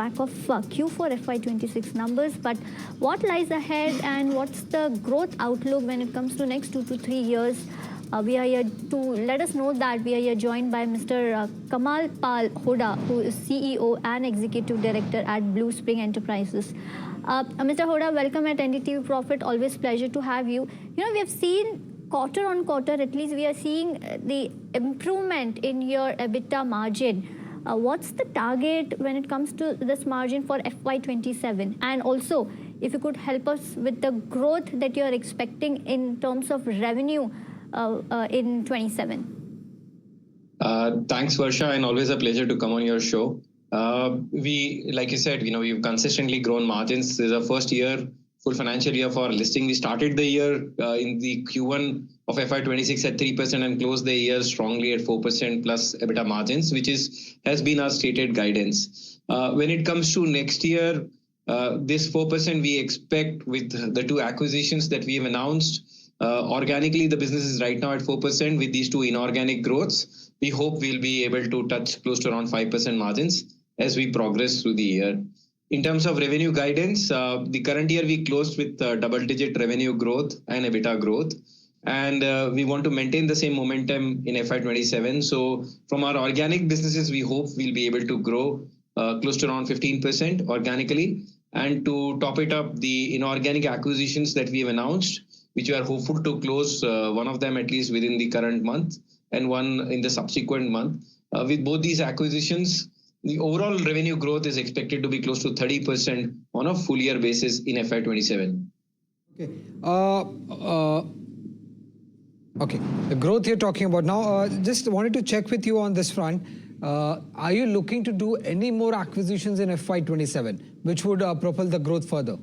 back of Q4 FY26 numbers, but what lies ahead and what's the growth outlook when it comes to next 2 to 3 years? We are here to let us know that we are here joined by Mr. Kamal Pal Hoda, who is CEO and Executive Director at Bluspring Enterprises. Mr. Hoda, welcome at NDTV Profit. Always pleasure to have you. You know, we have seen quarter on quarter, at least we are seeing the improvement in your EBITDA margin. What's the target when it comes to this margin for FY27? And also, if you could help us with the growth that you are expecting in terms of revenue in 27. Thanks, Varsha, and always a pleasure to come on your show. Like you said, we've consistently grown margins. This is our first year, full financial year for our listing. We started the year in the Q1 of FY26 at 3% and closed the year strongly at 4% plus EBITDA margins, which has been our stated guidance. When it comes to next year, this 4% we expect with the two acquisitions that we have announced. Organically, the business is right now at 4%. With these two inorganic growths, we hope we'll be able to touch close to around 5% margins as we progress through the year. In terms of revenue guidance, the current year we closed with double-digit revenue growth and EBITDA growth. And we want to maintain the same momentum in FY27. So from our organic businesses, we hope we'll be able to grow close to around 15% organically. And to top it up, the inorganic acquisitions that we have announced, which we are hopeful to close, one of them at least within the current month and one in the subsequent month. With both these acquisitions, the overall revenue growth is expected to be close to 30% on a full year basis in FY27. Okay. Okay, the growth you're talking about now, just wanted to check with you on this front. Are you looking to do any more acquisitions in FY27, which would propel the growth further?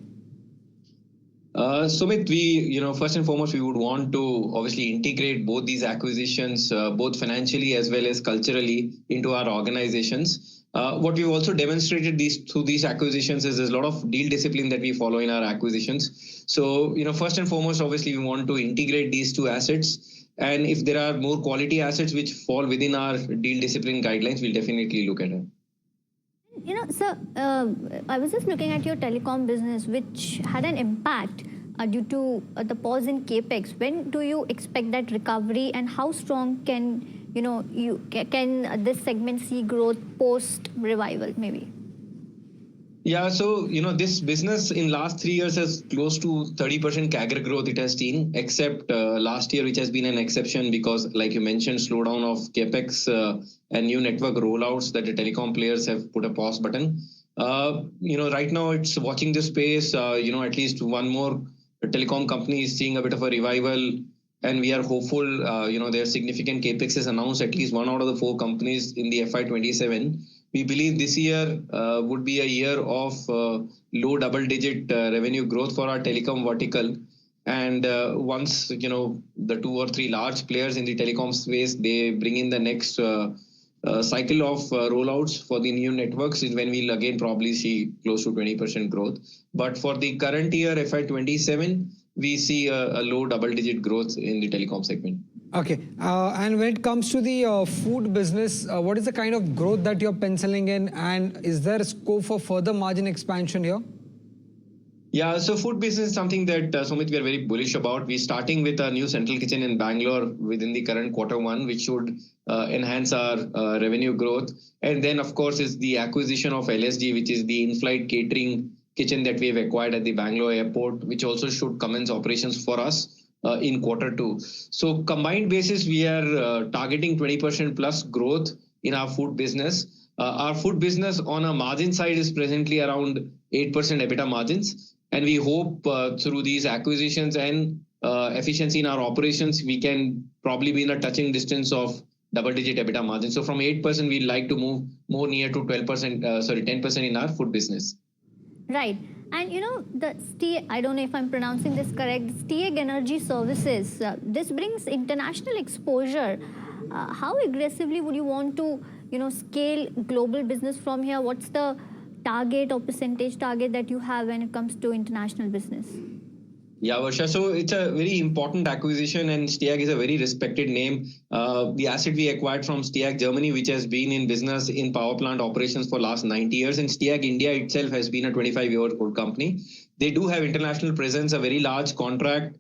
Sumit, we, first and foremost, we would want to obviously integrate both these acquisitions, both financially as well as culturally, into our organizations. What we've also demonstrated through these acquisitions is there's a lot of deal discipline that we follow in our acquisitions. So, first and foremost, obviously, we want to integrate these two assets. And if there are more quality assets which fall within our deal discipline guidelines, we'll definitely look at it. Sir, I was just looking at your telecom business, which had an impact due to the pause in capex. When do you expect that recovery, and how strong can can this segment see growth post revival, maybe? Yeah, so this business in last 3 years has close to 30% CAGR growth it has seen, except last year, which has been an exception because, like you mentioned, slowdown of capex and new network rollouts that the telecom players have put a pause button. Right now it's watching this space. At least one more telecom company is seeing a bit of a revival, and we are hopeful. There are significant capex is announced, at least one out of the 4 companies in the FY27. We believe this year would be a year of low double-digit revenue growth for our telecom vertical. And once, the 2 or 3 large players in the telecom space, they bring in the next cycle of rollouts for the new networks, is when we'll again probably see close to 20% growth. But for the current year, FY27, we see a low double-digit growth in the telecom segment. Okay. And when it comes to the food business, what is the kind of growth that you're penciling in, and is there a scope for further margin expansion here? Yeah, so food business is something that, Sumit, we are very bullish about. We're starting with a new central kitchen in Bangalore within the current Q1, which should enhance our revenue growth. And then, of course, is the acquisition of LSG, which is the in-flight catering kitchen that we have acquired at the Bangalore airport, which also should commence operations for us in Q2. So combined basis, we are targeting 20% plus growth in our food business. Our food business on a margin side is presently around 8% EBITDA margins. And we hope through these acquisitions and efficiency in our operations, we can probably be in a touching distance of double-digit EBITDA margins. So from 8%, we'd like to move more near to 10% in our food business. Right. And the I don't know if I'm pronouncing this correct, 𝗬𝘂𝘃 services, this brings international exposure. How aggressively would you want to, scale global business from here? What's the target or percentage target that you have when it comes to international business? Yeah, Varsha. So it's a very important acquisition, and 𝗬𝘂 is a very respected name. The asset we acquired from 𝗬𝘂 Germany, which has been in business in power plant operations for last 90 years, and 𝗬𝘂 India itself has been a 25-year-old company. They do have international presence, a very large contract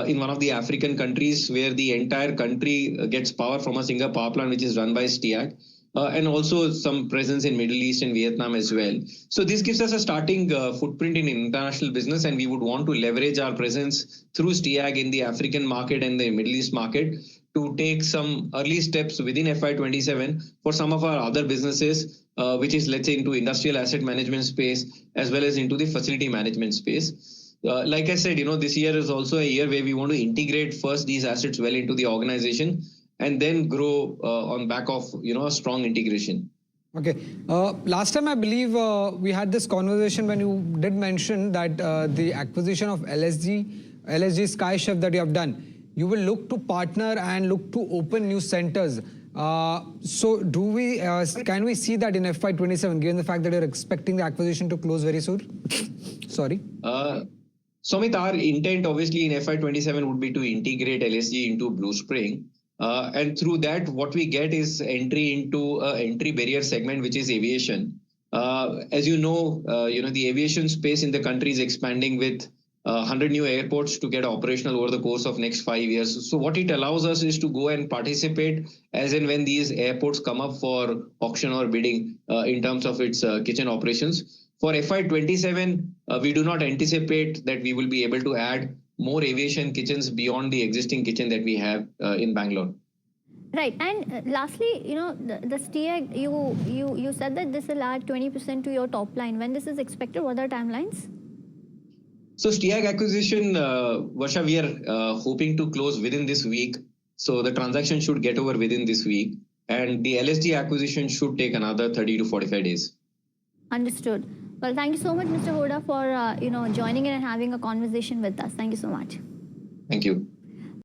in one of the African countries where the entire country gets power from a single power plant, which is run by 𝗬𝘂. And also some presence in Middle East and Vietnam as well. So this gives us a starting footprint in international business, and we would want to leverage our presence through 𝗬𝘂 in the African market and the Middle East market to take some early steps within FY27 for some of our other businesses, which is, let's say, into industrial asset management space, as well as into the facility management space. Like I said, this year is also a year where we want to integrate first these assets well into the organization, and then grow on back of a strong integration. Okay. Last time I believe we had this conversation when you did mention that the acquisition of 𝗂𝘂𝗍 SkyChef that you have done, you will look to partner and look to open new centers. So do we can we see that in FY27, given the fact that you're expecting the acquisition to close very soon? Sorry. Sumit, our intent obviously in FY27 would be to integrate 𝗂𝘂𝗍 into Bluspring. And through that, what we get is entry into an entry barrier segment, which is aviation. As you know, the aviation space in the country is expanding with 100 new airports to get operational over the course of next 5 years. So what it allows us is to go and participate as and when these airports come up for auction or bidding in terms of its kitchen operations. For FY27, we do not anticipate that we will be able to add more aviation kitchens beyond the existing kitchen that we have in Bangalore. Right, and lastly, the 𝗬𝘂, you said that this will add 20% to your top line. When this is expected, what are the timelines? So 𝗬𝘂 acquisition, Varsha, we are hoping to close within this week. So the transaction should get over within this week, and the 𝗂𝘂𝗍 acquisition should take another 30 to 45 days. Understood. Well, thank you so much, Mr. Hoda, for joining in and having a conversation with us. Thank you so much. Thank you.